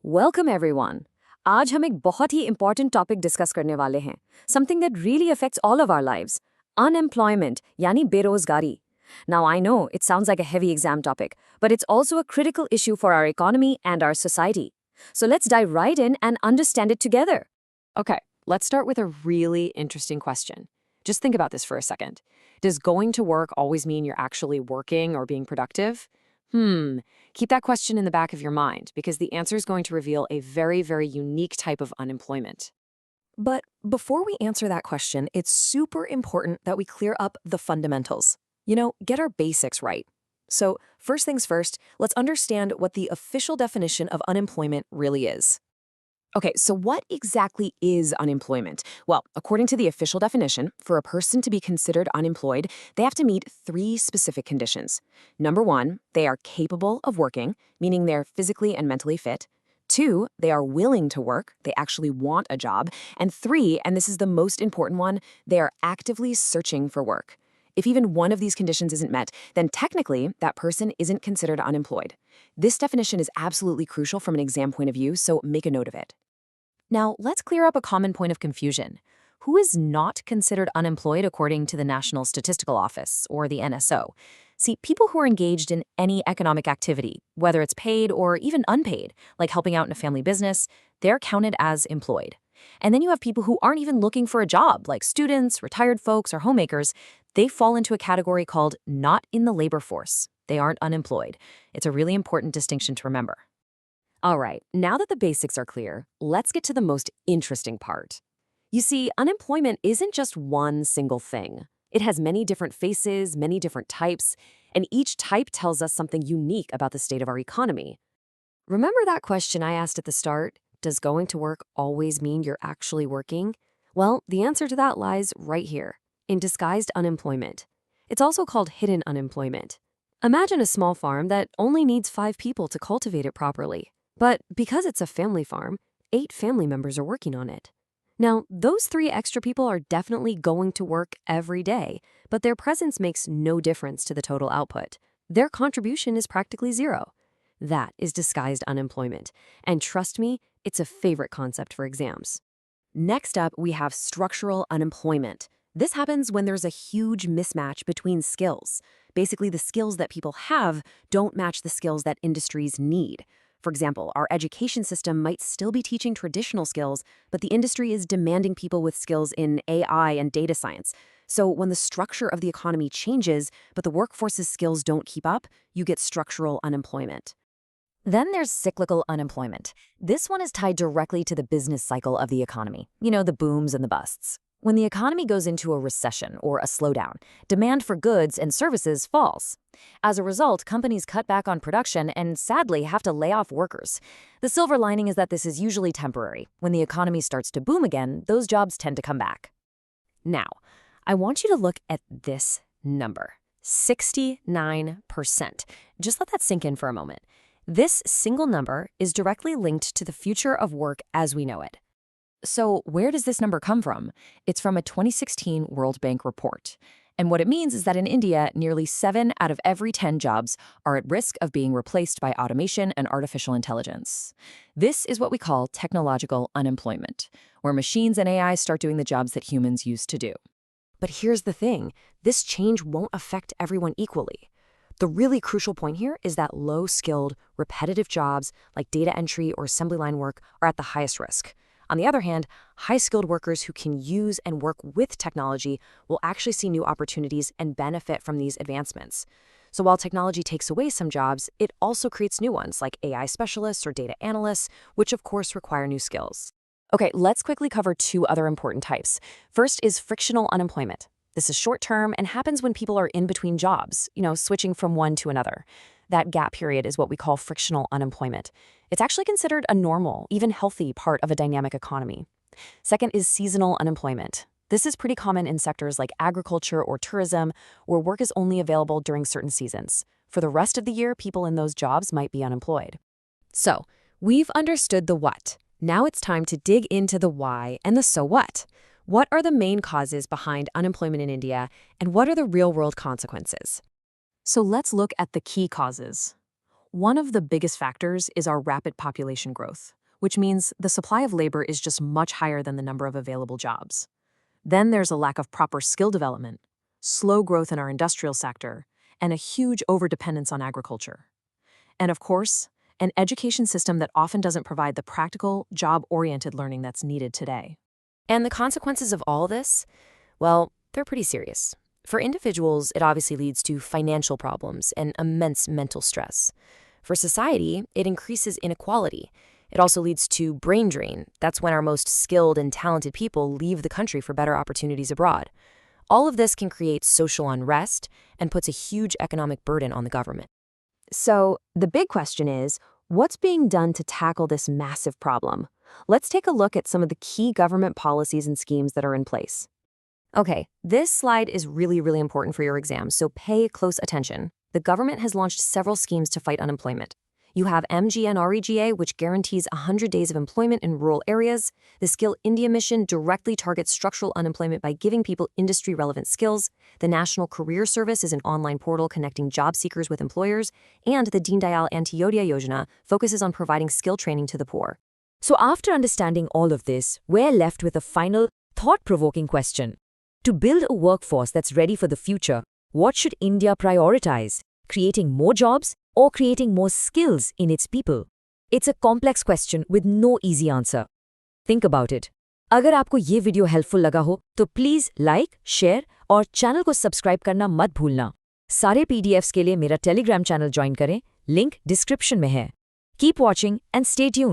Welcome everyone. आज हम एक बहुत ही important topic discuss करने वाले हैं. Something that really affects all of our lives. Unemployment, यानी बेरोजगारी. Now I know it sounds like a heavy exam topic, but it's also a critical issue for our economy and our society. So let's dive right in and understand it together. Okay, let's start with a really interesting question. Just think about this for a second. Does going to work always mean you're actually working or being productive? Keep that question in the back of your mind because the answer is going to reveal a very, very unique type of unemployment. But before we answer that question, it's super important that we clear up the fundamentals. Get our basics right. So, first things first, let's understand what the official definition of unemployment really is. Okay, so what exactly is unemployment? Well, according to the official definition, for a person to be considered unemployed, they have to meet three specific conditions. Number one, they are capable of working, meaning they're physically and mentally fit. Two, they are willing to work, they actually want a job. And three, and this is the most important one, they are actively searching for work. If even one of these conditions isn't met, then technically that person isn't considered unemployed. This definition is absolutely crucial from an exam point of view, so make a note of it. Now, let's clear up a common point of confusion. Who is not considered unemployed according to the National Statistical Office, or the NSO? See, people who are engaged in any economic activity, whether it's paid or even unpaid, like helping out in a family business, they're counted as employed. And then you have people who aren't even looking for a job, like students, retired folks, or homemakers. They fall into a category called not in the labor force. They aren't unemployed. It's a really important distinction to remember. All right, now that the basics are clear, let's get to the most interesting part. You see, unemployment isn't just one single thing. It has many different faces, many different types, and each type tells us something unique about the state of our economy. Remember that question I asked at the start? Does going to work always mean you're actually working? Well, the answer to that lies right here, in disguised unemployment. It's also called hidden unemployment. Imagine a small farm that only needs 5 people to cultivate it properly. But because it's a family farm, 8 family members are working on it. Now, those 3 extra people are definitely going to work every day, but their presence makes no difference to the total output. Their contribution is practically zero. That is disguised unemployment. And trust me, it's a favorite concept for exams. Next up, we have structural unemployment. This happens when there's a huge mismatch between skills. Basically, the skills that people have don't match the skills that industries need. For example, our education system might still be teaching traditional skills, but the industry is demanding people with skills in AI and data science. So when the structure of the economy changes, but the workforce's skills don't keep up, you get structural unemployment. Then there's cyclical unemployment. This one is tied directly to the business cycle of the economy. The booms and the busts. When the economy goes into a recession or a slowdown, demand for goods and services falls. As a result, companies cut back on production and sadly have to lay off workers. The silver lining is that this is usually temporary. When the economy starts to boom again, those jobs tend to come back. Now, I want you to look at this number, 69%. Just let that sink in for a moment. This single number is directly linked to the future of work as we know it. So where does this number come from? It's from a 2016 World Bank report. And what it means is that in India, nearly 7 out of every 10 jobs are at risk of being replaced by automation and artificial intelligence. This is what we call technological unemployment, where machines and AI start doing the jobs that humans used to do. But here's the thing, this change won't affect everyone equally. The really crucial point here is that low-skilled, repetitive jobs like data entry or assembly line work are at the highest risk. On the other hand, high-skilled workers who can use and work with technology will actually see new opportunities and benefit from these advancements. So while technology takes away some jobs, it also creates new ones like AI specialists or data analysts, which of course require new skills. Okay, let's quickly cover 2 other important types. First is frictional unemployment. This is short-term and happens when people are in between jobs, switching from one to another. That gap period is what we call frictional unemployment. It's actually considered a normal, even healthy part of a dynamic economy. Second is seasonal unemployment. This is pretty common in sectors like agriculture or tourism, where work is only available during certain seasons. For the rest of the year, people in those jobs might be unemployed. So, we've understood the what. Now it's time to dig into the why and the so what. What are the main causes behind unemployment in India, and what are the real-world consequences? So let's look at the key causes. One of the biggest factors is our rapid population growth, which means the supply of labor is just much higher than the number of available jobs. Then there's a lack of proper skill development, slow growth in our industrial sector, and a huge overdependence on agriculture. And of course, an education system that often doesn't provide the practical, job-oriented learning that's needed today. And the consequences of all this? Well, they're pretty serious. For individuals, it obviously leads to financial problems and immense mental stress. For society, it increases inequality. It also leads to brain drain. That's when our most skilled and talented people leave the country for better opportunities abroad. All of this can create social unrest and puts a huge economic burden on the government. So, the big question is, what's being done to tackle this massive problem? Let's take a look at some of the key government policies and schemes that are in place. Okay, this slide is really important for your exam, so pay close attention. The government has launched several schemes to fight unemployment. You have MGNREGA, which guarantees 100 days of employment in rural areas. The Skill India mission directly targets structural unemployment by giving people industry-relevant skills. The National Career Service is an online portal connecting job seekers with employers. And the Deen Dayal Antyodaya Yojana focuses on providing skill training to the poor. So after understanding all of this, we're left with a final, thought-provoking question. To build a workforce that's ready for the future, what should India prioritize? Creating more jobs or creating more skills in its people? It's a complex question with no easy answer. Think about it. अगर आपको ये video helpful लगा हो तो please like, share और channel को subscribe करना मत भूलना। सारे PDFs के लिए मेरा टेलीग्राम चैनल ज्वाइन करें, लिंक डिस्क्रिप्शन में है। Keep watching and stay tuned.